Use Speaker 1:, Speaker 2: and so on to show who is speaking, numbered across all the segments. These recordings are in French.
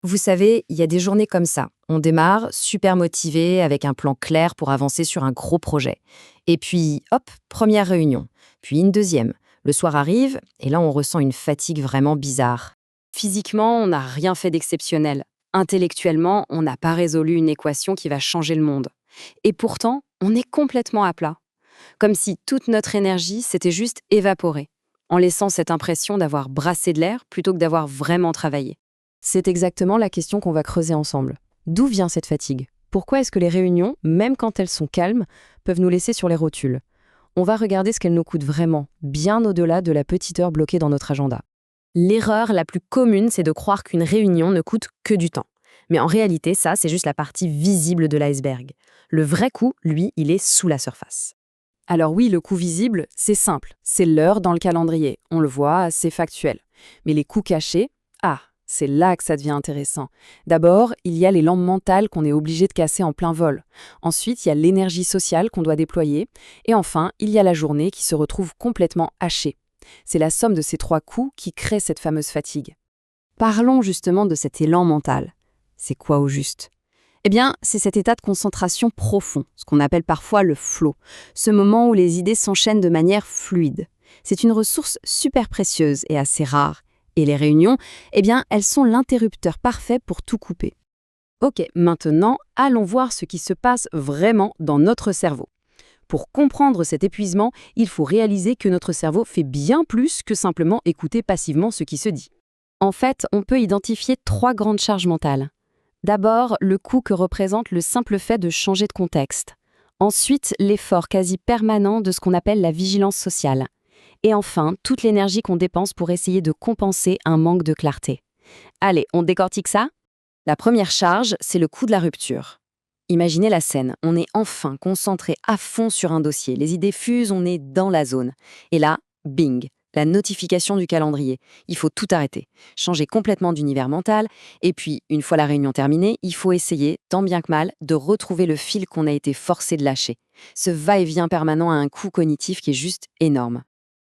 Speaker 1: Vous savez, il y a des journées comme ça. On démarre super motivé, avec un plan clair pour avancer sur un gros projet. Et puis, hop, première réunion. Puis une deuxième. Le soir arrive, et là on ressent une fatigue vraiment bizarre. Physiquement, on n'a rien fait d'exceptionnel. Intellectuellement, on n'a pas résolu une équation qui va changer le monde. Et pourtant, on est complètement à plat. Comme si toute notre énergie s'était juste évaporée, en laissant cette impression d'avoir brassé de l'air plutôt que d'avoir vraiment travaillé. C'est exactement la question qu'on va creuser ensemble. D'où vient cette fatigue? Pourquoi est-ce que les réunions, même quand elles sont calmes, peuvent nous laisser sur les rotules? On va regarder ce qu'elles nous coûtent vraiment, bien au-delà de la petite heure bloquée dans notre agenda. L'erreur la plus commune, c'est de croire qu'une réunion ne coûte que du temps. Mais en réalité, ça, c'est juste la partie visible de l'iceberg. Le vrai coût, lui, il est sous la surface. Alors oui, le coût visible, c'est simple. C'est l'heure dans le calendrier. On le voit, c'est factuel. Mais les coûts cachés, c'est là que ça devient intéressant. D'abord, il y a l'élan mental qu'on est obligé de casser en plein vol. Ensuite, il y a l'énergie sociale qu'on doit déployer. Et enfin, il y a la journée qui se retrouve complètement hachée. C'est la somme de ces trois coûts qui crée cette fameuse fatigue. Parlons justement de cet élan mental. C'est quoi au juste? Eh bien, c'est cet état de concentration profond, ce qu'on appelle parfois le flow, ce moment où les idées s'enchaînent de manière fluide. C'est une ressource super précieuse et assez rare. Et les réunions, eh bien, elles sont l'interrupteur parfait pour tout couper. Ok, maintenant, allons voir ce qui se passe vraiment dans notre cerveau. Pour comprendre cet épuisement, il faut réaliser que notre cerveau fait bien plus que simplement écouter passivement ce qui se dit. En fait, on peut identifier trois grandes charges mentales. D'abord, le coût que représente le simple fait de changer de contexte. Ensuite, l'effort quasi permanent de ce qu'on appelle la vigilance sociale. Et enfin, toute l'énergie qu'on dépense pour essayer de compenser un manque de clarté. Allez, on décortique ça? La première charge, c'est le coût de la rupture. Imaginez la scène, on est enfin concentré à fond sur un dossier, les idées fusent, on est dans la zone. Et là, bing, la notification du calendrier. Il faut tout arrêter, changer complètement d'univers mental, et puis, une fois la réunion terminée, il faut essayer, tant bien que mal, de retrouver le fil qu'on a été forcé de lâcher. Ce va-et-vient permanent a un coût cognitif qui est juste énorme.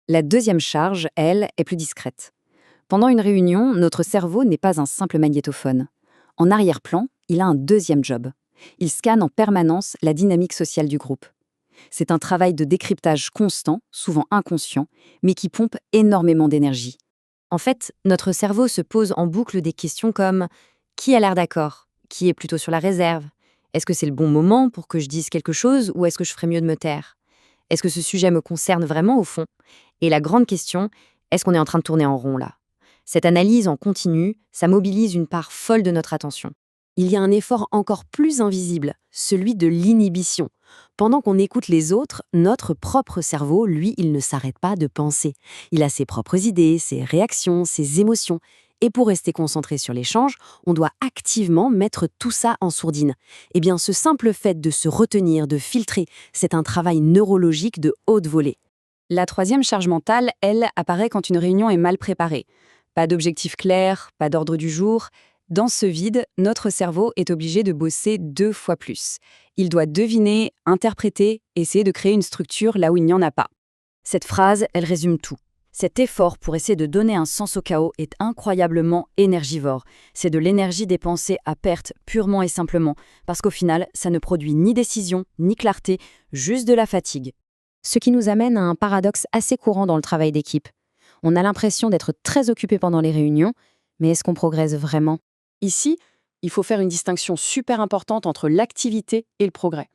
Speaker 1: La deuxième charge, elle, est plus discrète. Pendant une réunion, notre cerveau n'est pas un simple magnétophone. En arrière-plan, il a un deuxième job. Il scanne en permanence la dynamique sociale du groupe. C'est un travail de décryptage constant, souvent inconscient, mais qui pompe énormément d'énergie. En fait, notre cerveau se pose en boucle des questions comme: qui a l'air d'accord? Qui est plutôt sur la réserve? Est-ce que c'est le bon moment pour que je dise quelque chose ou est-ce que je ferais mieux de me taire? Est-ce que ce sujet me concerne vraiment au fond? Et la grande question, est-ce qu'on est en train de tourner en rond là? Cette analyse en continu, ça mobilise une part folle de notre attention. Il y a un effort encore plus invisible, celui de l'inhibition. Pendant qu'on écoute les autres, notre propre cerveau, lui, il ne s'arrête pas de penser. Il a ses propres idées, ses réactions, ses émotions. Et pour rester concentré sur l'échange, on doit activement mettre tout ça en sourdine. Eh bien, ce simple fait de se retenir, de filtrer, c'est un travail neurologique de haute volée. La troisième charge mentale, elle, apparaît quand une réunion est mal préparée. Pas d'objectif clair, pas d'ordre du jour. Dans ce vide, notre cerveau est obligé de bosser 2 fois plus. Il doit deviner, interpréter, essayer de créer une structure là où il n'y en a pas. Cette phrase, elle résume tout. Cet effort pour essayer de donner un sens au chaos est incroyablement énergivore. C'est de l'énergie dépensée à perte purement et simplement, parce qu'au final, ça ne produit ni décision, ni clarté, juste de la fatigue. Ce qui nous amène à un paradoxe assez courant dans le travail d'équipe. On a l'impression d'être très occupé pendant les réunions, mais est-ce qu'on progresse vraiment? Ici, il faut faire une distinction super importante entre l'activité et le progrès.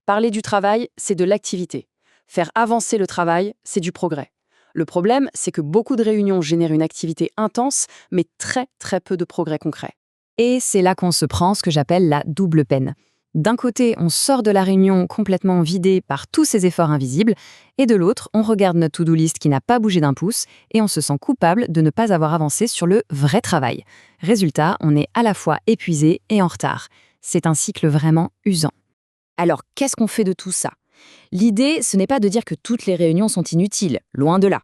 Speaker 1: Parler du travail, c'est de l'activité. Faire avancer le travail, c'est du progrès. Le problème, c'est que beaucoup de réunions génèrent une activité intense, mais très très peu de progrès concrets. Et c'est là qu'on se prend ce que j'appelle la double peine. D'un côté, on sort de la réunion complètement vidé par tous ces efforts invisibles, et de l'autre, on regarde notre to-do list qui n'a pas bougé d'un pouce, et on se sent coupable de ne pas avoir avancé sur le vrai travail. Résultat, on est à la fois épuisé et en retard. C'est un cycle vraiment usant. Alors, qu'est-ce qu'on fait de tout ça? L'idée, ce n'est pas de dire que toutes les réunions sont inutiles, loin de là.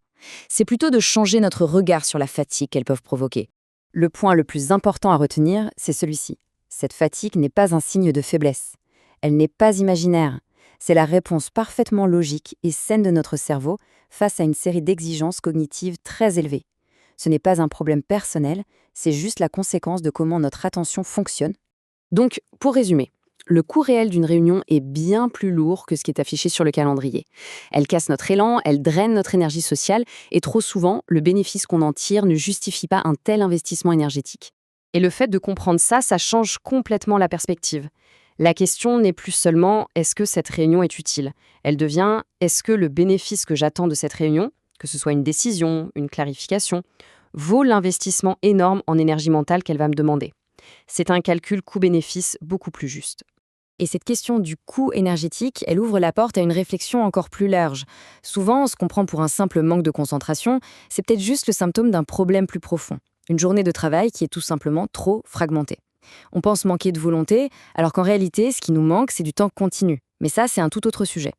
Speaker 1: C'est plutôt de changer notre regard sur la fatigue qu'elles peuvent provoquer. Le point le plus important à retenir, c'est celui-ci. Cette fatigue n'est pas un signe de faiblesse. Elle n'est pas imaginaire. C'est la réponse parfaitement logique et saine de notre cerveau face à une série d'exigences cognitives très élevées.
Speaker 2: Ce n'est pas un problème personnel, c'est juste la conséquence de comment notre attention fonctionne.
Speaker 1: Donc, pour résumer, le coût réel d'une réunion est bien plus lourd que ce qui est affiché sur le calendrier. Elle casse notre élan, elle draine notre énergie sociale, et trop souvent, le bénéfice qu'on en tire ne justifie pas un tel investissement énergétique. Et le fait de comprendre ça, ça change complètement la perspective. La question n'est plus seulement est-ce que cette réunion est utile? Elle devient est-ce que le bénéfice que j'attends de cette réunion, que ce soit une décision, une clarification, vaut l'investissement énorme en énergie mentale qu'elle va me demander? C'est un calcul coût-bénéfice beaucoup plus juste.
Speaker 2: Et cette question du coût énergétique, elle ouvre la porte à une réflexion encore plus large. Souvent, ce qu'on prend pour un simple manque de concentration, c'est peut-être juste le symptôme d'un problème plus profond. Une journée de travail qui est tout simplement trop fragmentée. On pense manquer de volonté, alors qu'en réalité, ce qui nous manque, c'est du temps continu. Mais ça, c'est un tout autre sujet.